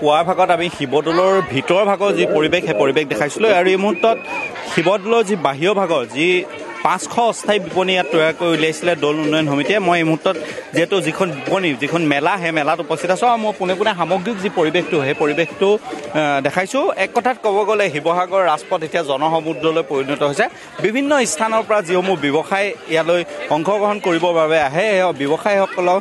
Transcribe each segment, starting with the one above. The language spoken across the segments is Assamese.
পুৱাৰ ভাগত আমি শিৱদৌলৰ ভিতৰ ভাগৰ যি পৰিৱেশ সেই পৰিৱেশ দেখাইছিলোঁ আৰু এই মুহূৰ্তত শিৱদৌলৰ যি বাহিৰৰ ভাগৰ যি 500 অস্থায়ী বিপণী ইয়াত তৈয়াৰ কৰি উলিয়াইছিলে দৌল উন্নয়ন সমিতিয়ে মই এই মুহূৰ্তত যেহেতু যিখন বিপণী যিখন মেলা সেই মেলাত উপস্থিত আছোঁ আৰু মই পোনে পোনে সামগ্ৰিক যি পৰিৱেশটো সেই পৰিৱেশটো দেখাইছোঁ এক কথাত ক'ব গ'লে শিৱসাগৰ ৰাজপথ এতিয়া জনসমুদ্ৰলৈ পৰিণত হৈছে বিভিন্ন স্থানৰ পৰা যিসমূহ ব্যৱসায় ইয়ালৈ অংশগ্ৰহণ কৰিবৰ বাবে আহে সেই ব্যৱসায়ীসকলৰ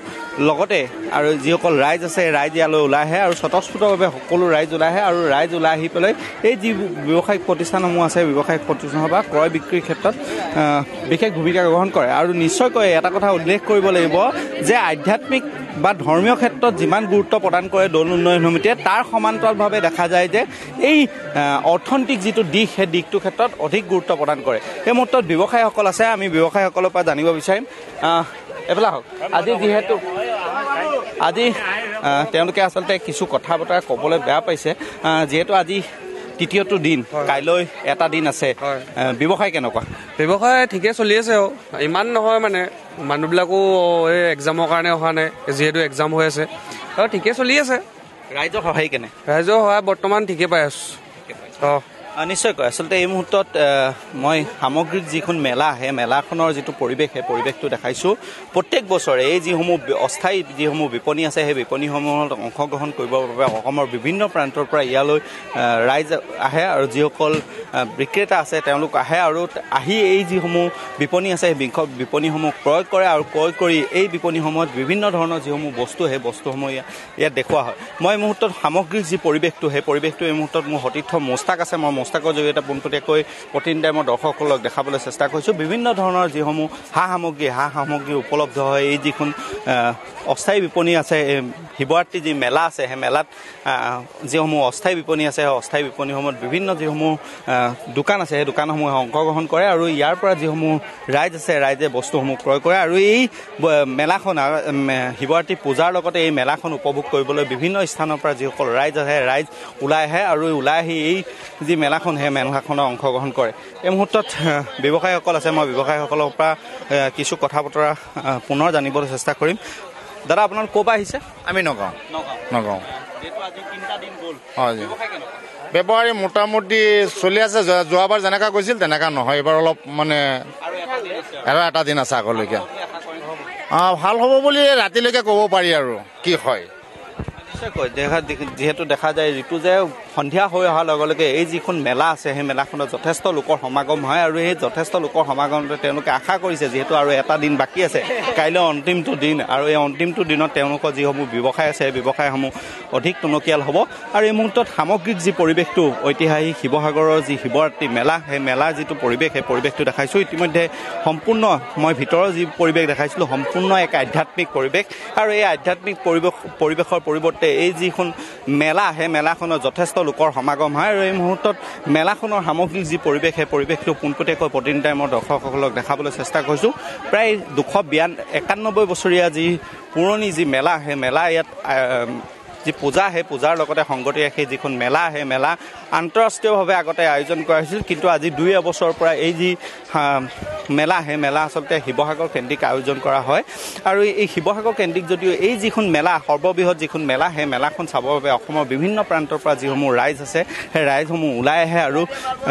লগতে আৰু যিসকল ৰাইজ আছে ৰাইজ ইয়ালৈ ওলাই আহে আৰু স্বতঃস্ফূৰ্তভাৱে সকলো ৰাইজ ওলাই আহে আৰু ৰাইজ ওলাই আহি পেলাই এই যি ব্যৱসায়িক প্ৰতিষ্ঠানসমূহ আছে ব্যৱসায়িক প্ৰতিষ্ঠানৰ পৰা ক্ৰয় বিক্ৰীৰ ক্ষেত্ৰত বিশেষ ভূমিকা গ্ৰহণ কৰে আৰু নিশ্চয়কৈ এটা কথা উল্লেখ কৰিব লাগিব যে আধ্যাত্মিক বা ধৰ্মীয় ক্ষেত্ৰত যিমান গুৰুত্ব প্ৰদান কৰে দৌল উন্নয়ন সমিতিয়ে তাৰ সমান্তৰালভাৱে দেখা যায় যে এই অৰ্থনৈতিক যিটো দিশ সেই দিশটোৰ ক্ষেত্ৰত অধিক গুৰুত্ব প্ৰদান কৰে এই মুহূৰ্তত ব্যৱসায়ীসকল আছে আমি ব্যৱসায়ীসকলৰ পৰা জানিব বিচাৰিম এইফালে হওক আজি তেওঁলোকে আচলতে কিছু কথা বতৰা ক'বলৈ বেয়া পাইছে যিহেতু আজি তৃতীয়টো দিন কাইলৈ এটা দিন আছে ব্যৱসায় কেনেকুৱা ব্যৱসায় ঠিকে চলি আছে ইমান নহয় মানে মানুহবিলাকো এই এক্সামৰ কাৰণে অহা নাই যিহেতু এক্সাম হৈ আছে আৰু ঠিকে চলি আছে ৰাইজৰ সহায় কেনে ৰাইজৰ সহায় বৰ্তমান ঠিকে পাই আছোঁ নিশ্চয়কৈ আচলতে এই মুহূৰ্তত মই সামগ্ৰিক যিখন মেলা সেই মেলাখনৰ যিটো পৰিৱেশ সেই পৰিৱেশটো দেখাইছোঁ প্ৰত্যেক বছৰে এই যিসমূহ অস্থায়ী যিসমূহ বিপণী আছে সেই বিপণীসমূহত অংশগ্ৰহণ কৰিবৰ বাবে অসমৰ বিভিন্ন প্ৰান্তৰ পৰা ইয়ালৈ ৰাইজ আহে আৰু যিসকল বিক্ৰেতা আছে তেওঁলোক আহে আৰু আহি এই যিসমূহ বিপণী আছে সেই বিপণীসমূহ ক্ৰয় কৰে আৰু ক্ৰয় কৰি এই বিপণীসমূহত বিভিন্ন ধৰণৰ যিসমূহ বস্তু সেই বস্তুসমূহ ইয়াত দেখুওৱা হয় মই এই মুহূৰ্তত সামগ্ৰিক যি পৰিৱেশটো সেই পৰিৱেশটো এই মুহূৰ্তত মোৰ সতীৰ্থ মোস্তাক আছে মই মোস্তাকৰ জৰিয়তে পোনপটীয়াকৈ প্ৰতিদিনে মই দৰ্শকসকলক দেখাবলৈ চেষ্টা কৰিছোঁ বিভিন্ন ধৰণৰ যিসমূহ সা সামগ্ৰী উপলব্ধ হয় এই যিখন অস্থায়ী বিপণী আছে শিৱৰাত্ৰি যি মেলা আছে সেই মেলাত যিসমূহ অস্থায়ী বিপণী আছে সেই অস্থায়ী বিপণীসমূহত বিভিন্ন যিসমূহ দোকান আছে সেই দোকানসমূহে অংশগ্ৰহণ কৰে আৰু ইয়াৰ পৰা যিসমূহ ৰাইজ আছে ৰাইজে বস্তুসমূহ ক্ৰয় কৰে আৰু এই মেলাখন শিৱৰাত্ৰি পূজাৰ লগতে এই মেলাখন উপভোগ কৰিবলৈ বিভিন্ন স্থানৰ পৰা যিসকল ৰাইজ আহে ৰাইজ ওলাই আহে আৰু ওলাই আহি এই যি মেলাখন সেই মেলাখনত অংশগ্ৰহণ কৰে এই মুহূৰ্তত ব্যৱসায়ীসকল আছে মই ব্যৱসায়ীসকলৰ পৰা কিছু কথা বতৰা পুনৰ জানিবলৈ চেষ্টা কৰিম দাদা আপোনাৰ ক'ৰ পৰা আহিছে আমি নগাঁও হয় ব্যৱসায় মোটামুটি চলি আছে যোৱাবাৰ যেনেকা গৈছিল তেনেকা নহয় এইবাৰ অলপ মানে আৰু এটা দিন আছে আগলৈকে ভাল হ'ব বুলি ৰাতিলৈকে ক'ব পাৰি আৰু কি হয় যিহেতু দেখা যায় ঋতু যে সন্ধিয়া হৈ অহাৰ লগে লগে এই যিখন মেলা আছে সেই মেলাখনত যথেষ্ট লোকৰ সমাগম হয় আৰু এই যথেষ্ট লোকৰ সমাগমতে তেওঁলোকে আশা কৰিছে যিহেতু আৰু এটা দিন বাকী আছে কাইলৈ অন্তিমটো দিন আৰু এই অন্তিমটো দিনত তেওঁলোকৰ যিসমূহ ব্যৱসায় আছে সেই ব্যৱসায়সমূহ অধিক টনকিয়াল হ'ব আৰু এই মুহূৰ্তত সামগ্ৰিক যি পৰিৱেশটো ঐতিহাসিক শিৱসাগৰৰ যি শিৱৰাত্ৰি মেলা সেই মেলাৰ যিটো পৰিৱেশ সেই পৰিৱেশটো দেখাইছোঁ ইতিমধ্যে সম্পূৰ্ণ মই ভিতৰৰ যি পৰিৱেশ দেখাইছিলোঁ সম্পূৰ্ণ এক আধ্যাত্মিক পৰিৱেশ আৰু এই আধ্যাত্মিক পৰিৱেশৰ পৰিৱৰ্তে এই যিখন মেলা সেই মেলাখনত যথেষ্ট লোকৰ সমাগম হয় আৰু এই মুহূৰ্তত মেলাখনৰ সামগ্ৰিক যি পৰিৱেশ সেই পৰিৱেশটো পোনপটীয়াকৈ প্ৰতিদিনে মই দৰ্শকসকলক দেখাবলৈ চেষ্টা কৰিছোঁ প্ৰায় 291 বছৰীয়া যি পুৰণি যি মেলা সেই মেলা ইয়াত যি পূজা সেই পূজাৰ লগতে সংগতি ৰাখি যিখন মেলা সেই মেলা আন্তঃৰাষ্ট্ৰীয়ভাৱে আগতে আয়োজন কৰা হৈছিল কিন্তু আজি 2 এবছৰৰ পৰা এই যি মেলা সেই মেলা আচলতে শিৱসাগৰ কেন্দ্ৰিক আয়োজন কৰা হয় আৰু এই শিৱসাগৰ কেন্দ্ৰিক যদিও এই যিখন মেলা সৰ্ববৃহৎ যিখন মেলা সেই মেলাখন চাবৰ বাবে অসমৰ বিভিন্ন প্ৰান্তৰ পৰা যিসমূহ ৰাইজ আছে সেই ৰাইজসমূহ ওলাই আহে আৰু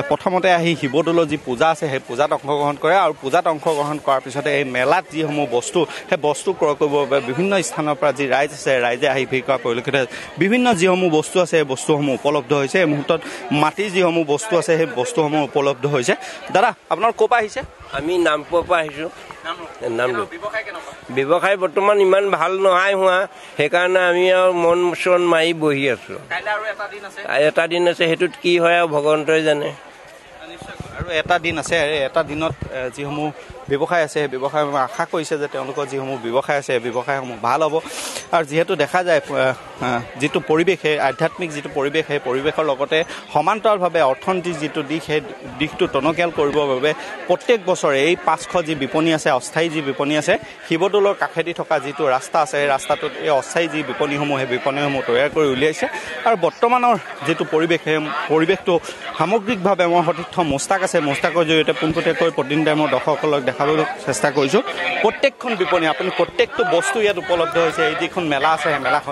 প্ৰথমতে আহি শিৱদৌলৰ যি পূজা আছে সেই পূজাত অংশগ্ৰহণ কৰে আৰু পূজাত অংশগ্ৰহণ কৰাৰ পিছতে এই মেলাত যিসমূহ বস্তু সেই বস্তু ক্ৰয় কৰিবৰ বাবে বিভিন্ন স্থানৰ পৰা যি ৰাইজ আছে ৰাইজে আহি ভিৰ কৰা পৰিলক্ষিত বিভিন্ন যিসমূহ বস্তু আছে সেই বস্তুসমূহ উপলব্ধ হৈছে এই মুহূৰ্তত মাটিৰ যিসমূহ বস্তু আছে সেই বস্তুসমূহ উপলব্ধ হৈছে দাদা আপোনাৰ ক'ৰ পৰা আহিছে আমি নামপুৰৰ পৰা আহিছোঁ ব্যৱসায় বৰ্তমান ইমান ভাল নহয় হোৱা সেইকাৰণে আমি আৰু মন চন মাৰি বহি আছোঁ এটা দিন আছে সেইটোত কি হয় আৰু ভগৱন্তই জানে আৰু এটা দিন আছে এটা দিনত যিসমূহ ব্যৱসায় আছে সেই ব্যৱসায় আশা কৰিছে যে তেওঁলোকৰ যিসমূহ ব্যৱসায় আছে সেই ব্যৱসায়সমূহ ভাল হ'ব আৰু যিহেতু দেখা যায় যিটো পৰিৱেশ সেই আধ্যাত্মিক যিটো পৰিৱেশ সেই পৰিৱেশৰ লগতে সমান্তৰালভাৱে অৰ্থনৈতিক যিটো দিশ সেই দিশটো টনকিয়াল কৰিবৰ বাবে প্ৰত্যেক বছৰে এই 500 যি বিপণী আছে অস্থায়ী যি বিপণী আছে শিৱদৌলৰ কাষেদি থকা যিটো ৰাস্তা আছে সেই ৰাস্তাটোত এই অস্থায়ী যি বিপণীসমূহ সেই বিপণীসমূহ তৈয়াৰ কৰি উলিয়াইছে আৰু বৰ্তমানৰ যিটো পৰিৱেশ সেই পৰিৱেশটো সামগ্ৰিকভাৱে মই সতীৰ্থ মোস্তাক আছে মোস্তাকৰ জৰিয়তে পোনপটীয়াকৈ প্ৰতিদিনে মই দৰ্শকসকলক দেখাবলৈ চেষ্টা কৰিছোঁ প্ৰত্যেকখন বিপণী আপুনি প্ৰত্যেকটো বস্তু ইয়াত উপলব্ধ হৈছে এই যিখন মেলা আছে সেই মেলাখন